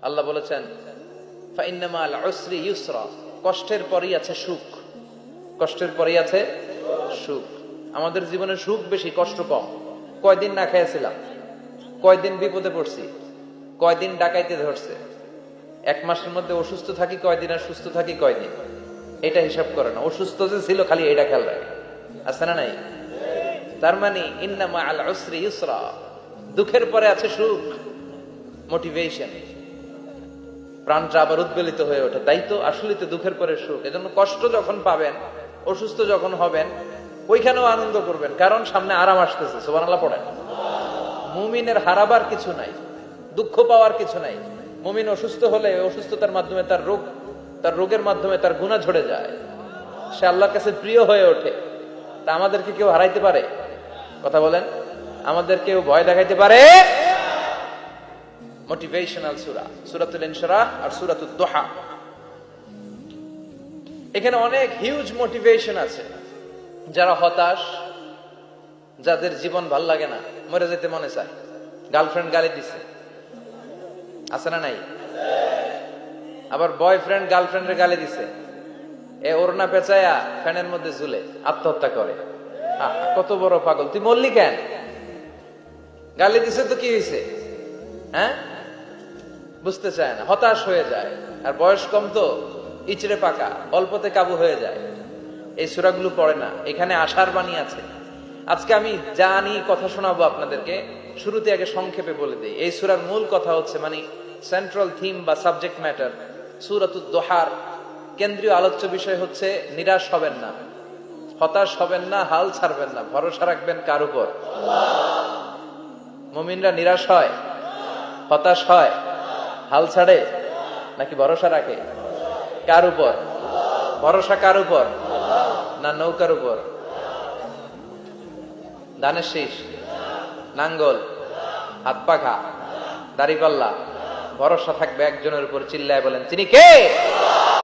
আল্লাহ বলেছেন ফাইন্না মাল উসরি ইউসরা, কষ্টের পরেই আছে সুখ। কষ্টের পরেই আছে সুখ। আমাদের জীবনে সুখ বেশি, কষ্ট কম। কয়দিন না খেয়েছিলাম, কয়দিন বিপদে পড়ছি, কয়দিন ডাকাইতে ধরছে, এক মাসের মধ্যে অসুস্থ থাকি কয়দিন আর সুস্থ থাকি কয়দিন, এটা হিসাব করে না। অসুস্থ যে ছিল খালি এটা খেয়াল রাখে, আছে না নাই? তার মানে ইন্না মাল উসরি ইউসরা, দুঃখের পরে আছে সুখ, মোটিভেশন, প্রাণটা আবার উদ্বেলিত হয়ে ওঠে। তাই তো আসলে তো দুঃখের পরে সুখ। এজন্য কষ্ট যখন পাবেন, অসুস্থ যখন হবেন, ওইখানেও আনন্দ করবেন, কারণ সামনে আরাম আসতেছে। সুবহানাল্লাহ পড়েন। মুমিনের হারাবার কিছু নাই, দুঃখ পাওয়ার কিছু নাই। মুমিন অসুস্থ হলে অসুস্থতার মাধ্যমে তার রোগের মাধ্যমে তার গুনাহ ঝরে যায়, সে আল্লাহর কাছে প্রিয় হয়ে ওঠে। তা আমাদেরকে কেউ হারাইতে পারে? কথা বলেন, আমাদের কেউ ভয় দেখাইতে পারে? মোটিভেশনাল সূরা, সূরাতুল ইনশিরাহ আর সূরাতুদ দুহা। এখানে অনেক হিউজ মোটিভেশন আছে। যারা হতাশ, যাদের জীবন ভাল লাগে না, মরে যেতে মনে চায়, গার্লফ্রেন্ড গালি দিছে, আছে না নাই? আবার বয়ফ্রেন্ড গার্লফ্রেন্ডের গালি দিছে, এ ওড়না পেঁচায়া ফ্যানের মধ্যে ঝুলে আত্মহত্যা করে। কত বড় পাগল, তুই মরলি কেন? গালি দিছে তো কি হয়েছে? হ্যাঁ, বুঝতে চায় না, হতাশ হয়ে যায়। আর বয়স কম তো, ইচড়ে পাকা, অল্পতে কাবু হয়ে যায়। এই সূরাগুলো পড়ে না। এখানে আশার বাণী আছে। আজকে আমি জানি কথা শোনাবো আপনাদেরকে, শুরুতে আগে সংক্ষেপে বলে দিই। এই সূরার মূল কথা হচ্ছে, মানে সেন্ট্রাল থিম বা সাবজেক্ট ম্যাটার, সূরাতুদ দুহার কেন্দ্রীয় আলোচ্য বিষয় হচ্ছে নিরাশ হবেন না, হতাশ হবেন না, হাল ছাড়বেন না, ভরসা রাখবেন কার উপর? মুমিনরা নিরাশ হয়, হতাশ হয়, হাল ছাড়ে নাকি ভরসা রাখে? কার উপর ভরসা? কার উপর? না নৌকার উপর, ধানের শীষ, নাঙ্গল, হাত পাখা, দাড়িপাল্লা, ভরসা থাকবে একজনের উপর। চিল্লায় বলেন, তিনি কে?